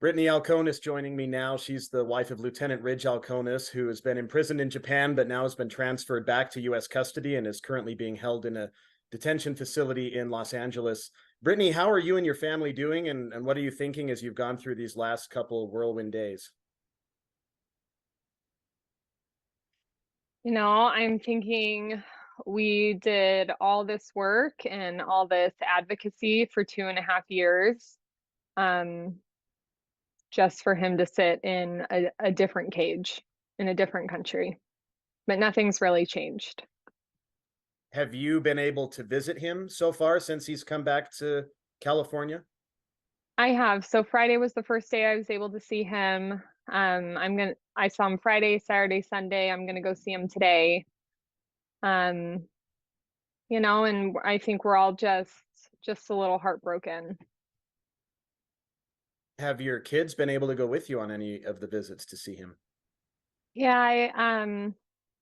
Brittany Alkonis joining me now. She's the wife of Lieutenant Ridge Alkonis, who has been imprisoned in Japan, but now has been transferred back to U.S. custody and is currently being held in a detention facility in Los Angeles. Brittany, how are you and your family doing, and what are you thinking as you've gone through these last couple whirlwind days? I'm thinking we did all this work and all this advocacy for 2.5 years, um, just for him to sit in a different cage in a different country. But nothing's really changed. Have you been able to visit him so far since he's come back to California? I have. So Friday was the first day I was able to see him. I saw him Friday, Saturday, Sunday. I'm gonna go see him today. Um, and I think we're all just a little heartbroken. Have your kids been able to go with you on any of the visits to see him? Yeah,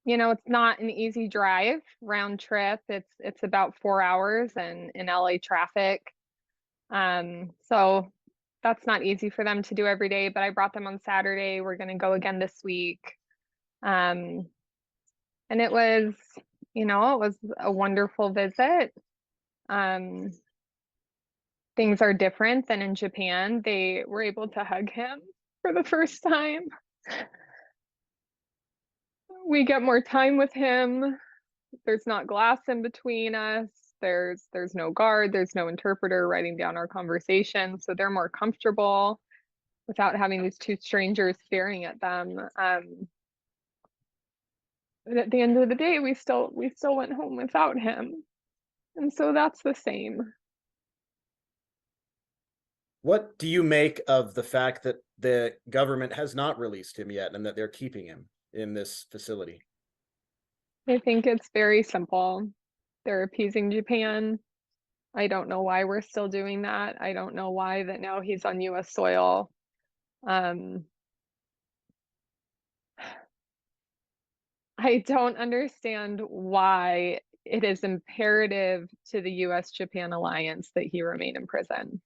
it's not an easy drive round trip. It's about 4 hours and in LA traffic. So that's not easy for them to do every day, but I brought them on Saturday. We're gonna go again this week. Um, and it was a wonderful visit. Um, things are different than in Japan. They were able to hug him for the first time. We get more time with him. There's not glass in between us. There's no guard, there's no interpreter writing down our conversation, so they're more comfortable without having these two strangers staring at them. But at the end of the day, we still went home without him, and so that's the same. What do you make of the fact that the government has not released him yet and that they're keeping him in this facility? I think it's very simple. They're appeasing Japan. I don't know why we're still doing that. I don't know why that now he's on US soil. Um, I don't understand why it is imperative to the US-Japan alliance that he remain in prison.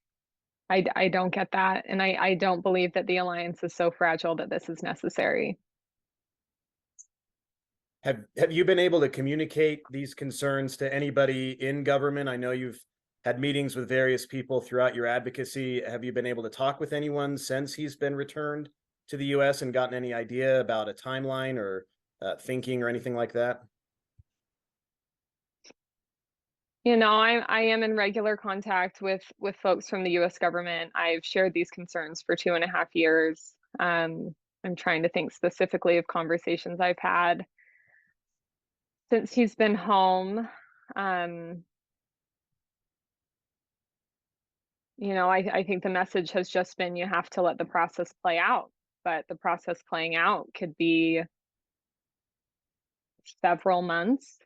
I don't get that. And I don't believe that the alliance is so fragile that this is necessary. Have you been able to communicate these concerns to anybody in government? I know you've had meetings with various people throughout your advocacy. Have you been able to talk with anyone since he's been returned to the US and gotten any idea about a timeline or thinking or anything like that? I am in regular contact with folks from the US government. I've shared these concerns for 2.5 years. I'm trying to think specifically of conversations I've had since he's been home. I think the message has just been you have to let the process play out, but the process playing out could be several months,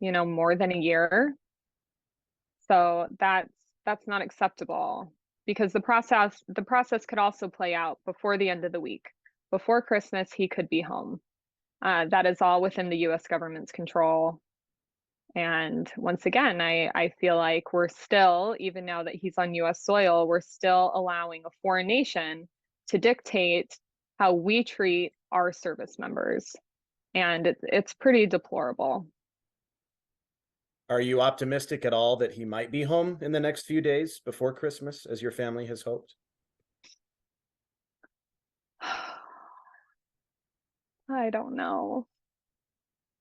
more than a year. So that's not acceptable because the process could also play out before the end of the week. Before Christmas, he could be home. That is all within the US government's control. And once again, I feel like we're still, even now that he's on US soil, we're still allowing a foreign nation to dictate how we treat our service members. And it's pretty deplorable. Are you optimistic at all that he might be home in the next few days before Christmas, as your family has hoped? I don't know.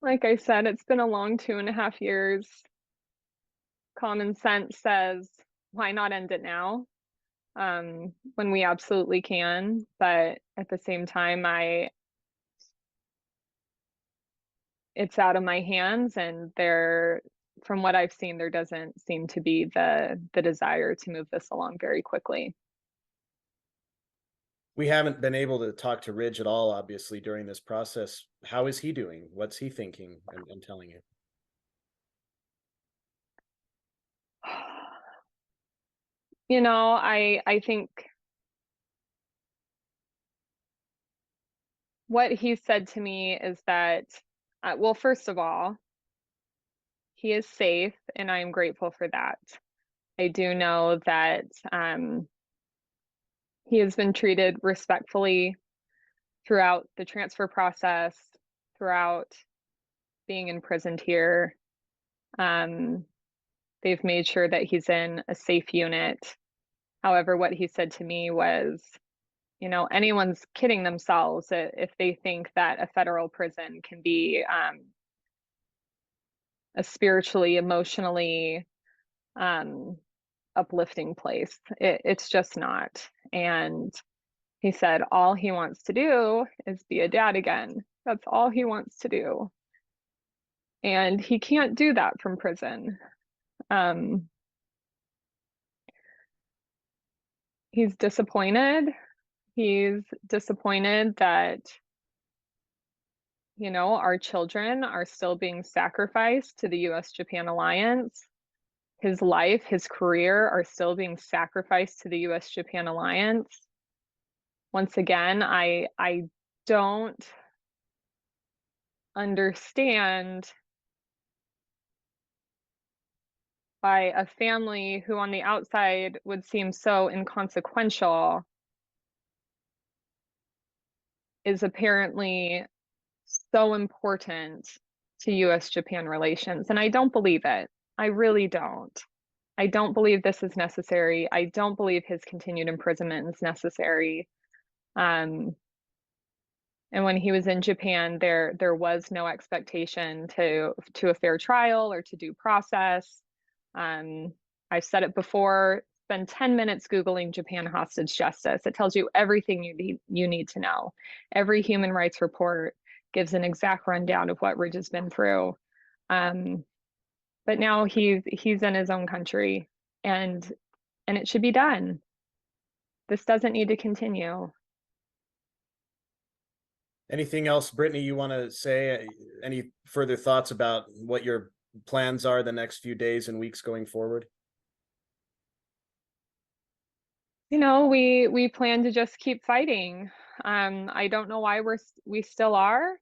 Like I said, it's been a long 2.5 years. Common sense says, why not end it now? When we absolutely can. But at the same time, it's out of my hands, and from what I've seen, there doesn't seem to be the desire to move this along very quickly. We haven't been able to talk to Ridge at all, obviously, during this process. How is he doing? What's he thinking and telling you? I think what he said to me is that, well, first of all, he is safe, and I am grateful for that. I do know that He has been treated respectfully throughout the transfer process, throughout being imprisoned here. They've made sure that he's in a safe unit. However, what he said to me was, anyone's kidding themselves if they think that a federal prison can be a spiritually, emotionally uplifting place. It's just not. And he said all he wants to do is be a dad again. That's all he wants to do. And he can't do that from prison. He's disappointed. He's disappointed that, our children are still being sacrificed to the US-Japan alliance. His life, his career are still being sacrificed to the US-Japan alliance. Once again, I don't understand why a family who on the outside would seem so inconsequential is apparently so important to US-Japan relations. And I don't believe it. I really don't. I don't believe this is necessary. I don't believe his continued imprisonment is necessary. And when he was in Japan, there was no expectation to a fair trial or to due process. I've said it before, spend 10 minutes Googling Japan hostage justice. It tells you everything you need to know. Every human rights report gives an exact rundown of what Ridge has been through. But now he's in his own country, and it should be done. This doesn't need to continue. Anything else, Brittany, you want to say? Any further thoughts about what your plans are the next few days and weeks going forward? We plan to just keep fighting. I don't know why we still are.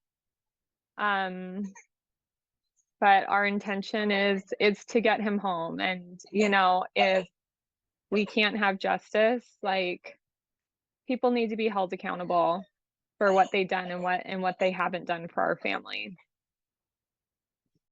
But our intention is to get him home. And if we can't have justice, like, people need to be held accountable for what they've done and what they haven't done for our family.